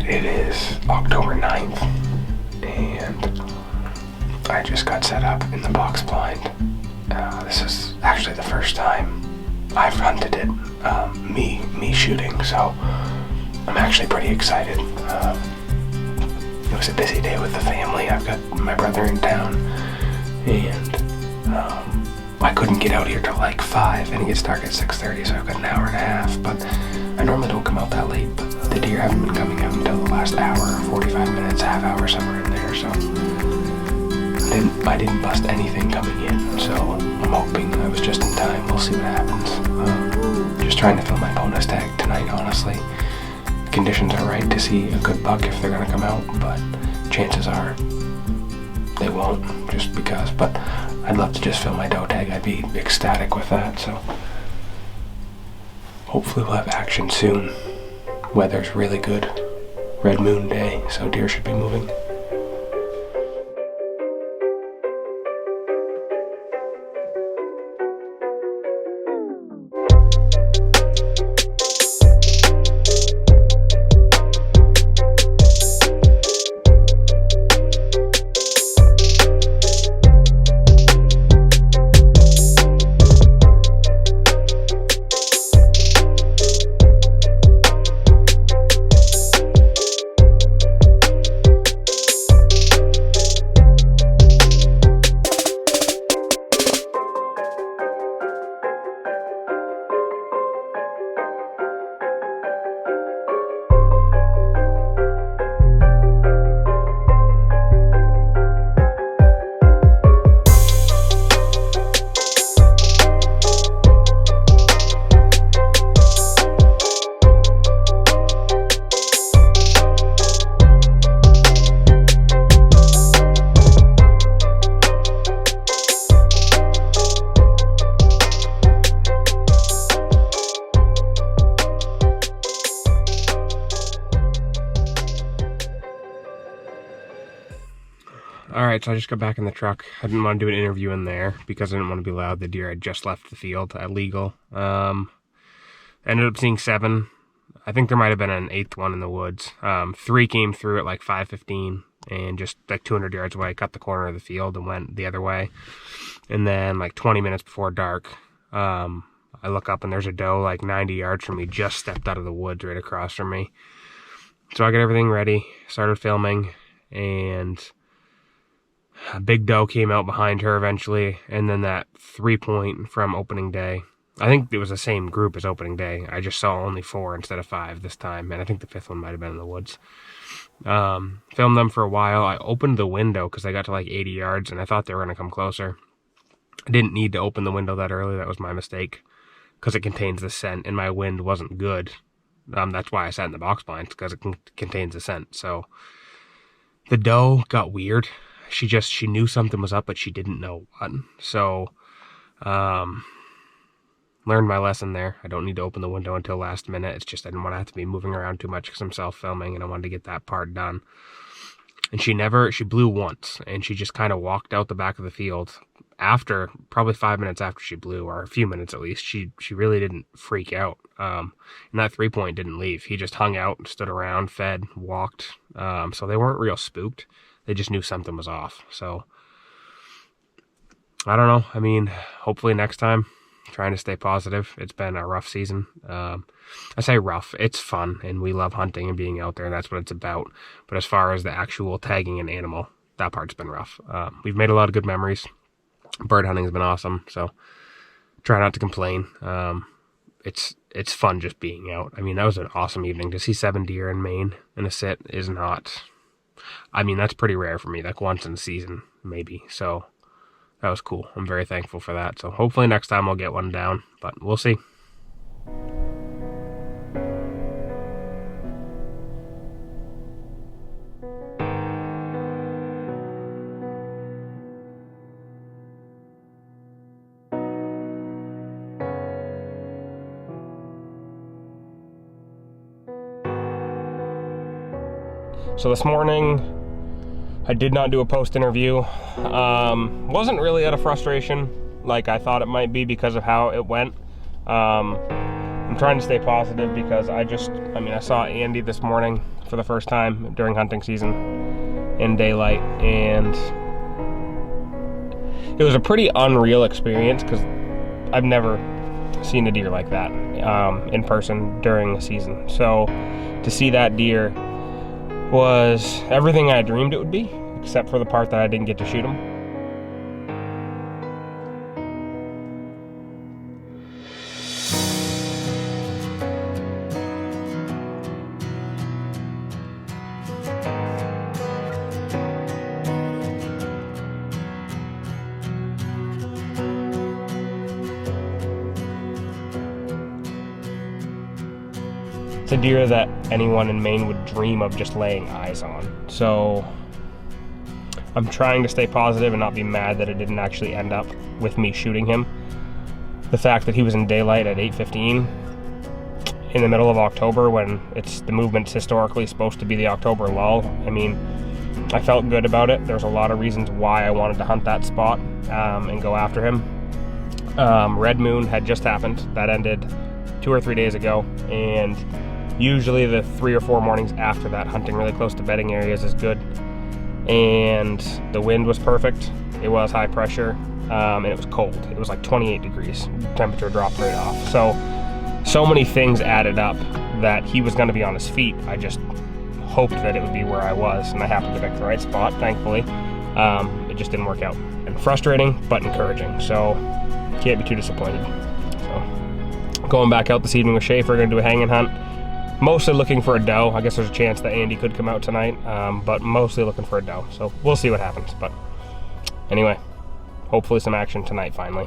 it is October 9th, and I just got set up in the box blind. This is actually the first time I've hunted it, me shooting, so I'm actually pretty excited. It was a busy day with the family. I've got my brother in town, and I couldn't get out here till like 5, and it gets dark at 6:30, so I've got an hour and a half, but I normally don't come out that late, but the deer haven't been coming out until the last hour, 45 minutes, half hour, somewhere in there, so I didn't bust anything coming in, so I'm hoping I was just in time. We'll see what happens. Just trying to fill my bonus tag tonight, honestly. The conditions are right to see a good buck if they're going to come out, but chances are they won't, just because. But I'd love to just fill my doe tag. I'd be ecstatic with that, so hopefully we'll have action soon. Weather's really good. Red moon day, so deer should be moving. Alright, so I just got back in the truck. I didn't want to do an interview in there because I didn't want to be loud. The deer had just left the field at legal. Ended up seeing 7. I think there might have been an 8th one in the woods. 3 came through at like 5:15 and just like 200 yards away, cut the corner of the field and went the other way. And then like 20 minutes before dark, I look up and there's a doe like 90 yards from me, just stepped out of the woods right across from me. So I got everything ready, started filming, and a big doe came out behind her eventually, and then that 3-point from opening day. I think it was the same group as opening day. I just saw only 4 instead of 5 this time, and I think the 5th one might have been in the woods. Filmed them for a while. I opened the window because I got to like 80 yards, and I thought they were going to come closer. I didn't need to open the window that early. That was my mistake because it contains the scent, and my wind wasn't good. That's why I sat in the box blinds, because it contains the scent. So the doe got weird. She knew something was up, but she didn't know what. So, learned my lesson there. I don't need to open the window until last minute. It's just I didn't want to have to be moving around too much because I'm self-filming, and I wanted to get that part done. And she blew once, and she just kind of walked out the back of the field after, probably 5 minutes after she blew, or a few minutes at least. She really didn't freak out. And that 3-point didn't leave. He just hung out, stood around, fed, walked. So they weren't real spooked. They just knew something was off. So, I don't know. I mean, hopefully next time, trying to stay positive. It's been a rough season. I say rough. It's fun, and we love hunting and being out there, and that's what it's about. But as far as the actual tagging an animal, that part's been rough. We've made a lot of good memories. Bird hunting has been awesome, so try not to complain. It's fun just being out. I mean, that was an awesome evening. To see 7 deer in Maine in a sit is not... I mean, that's pretty rare for me, like once in a season, maybe. So that was cool. I'm very thankful for that. So hopefully next time I'll get one down, but we'll see. So this morning, I did not do a post interview. Wasn't really out of frustration like I thought it might be because of how it went. I'm trying to stay positive because I saw Andy this morning for the first time during hunting season in daylight, and it was a pretty unreal experience because I've never seen a deer like that in person during the season. So to see that deer was everything I dreamed it would be, except for the part that I didn't get to shoot him. It's a deer that anyone in Maine would dream of just laying eyes on. So I'm trying to stay positive and not be mad that it didn't actually end up with me shooting him. The fact that he was in daylight at 8:15 in the middle of October, when the movement's historically supposed to be the October lull, I mean, I felt good about it. There's a lot of reasons why I wanted to hunt that spot and go after him. Red Moon had just happened. That ended 2 or 3 days ago, and usually the 3 or 4 mornings after that, hunting really close to bedding areas is good. And the wind was perfect. It was high pressure, and it was cold. It was like 28 degrees. Temperature dropped right off. So many things added up that he was going to be on his feet. I just hoped that it would be where I was, and I happened to pick the right spot, thankfully. It just didn't work out. And frustrating, but encouraging. So can't be too disappointed. So going back out this evening with Schaefer, going to do a hanging hunt. Mostly looking for a doe. I guess there's a chance that Andy could come out tonight, but mostly looking for a doe. So we'll see what happens. But anyway, hopefully some action tonight finally.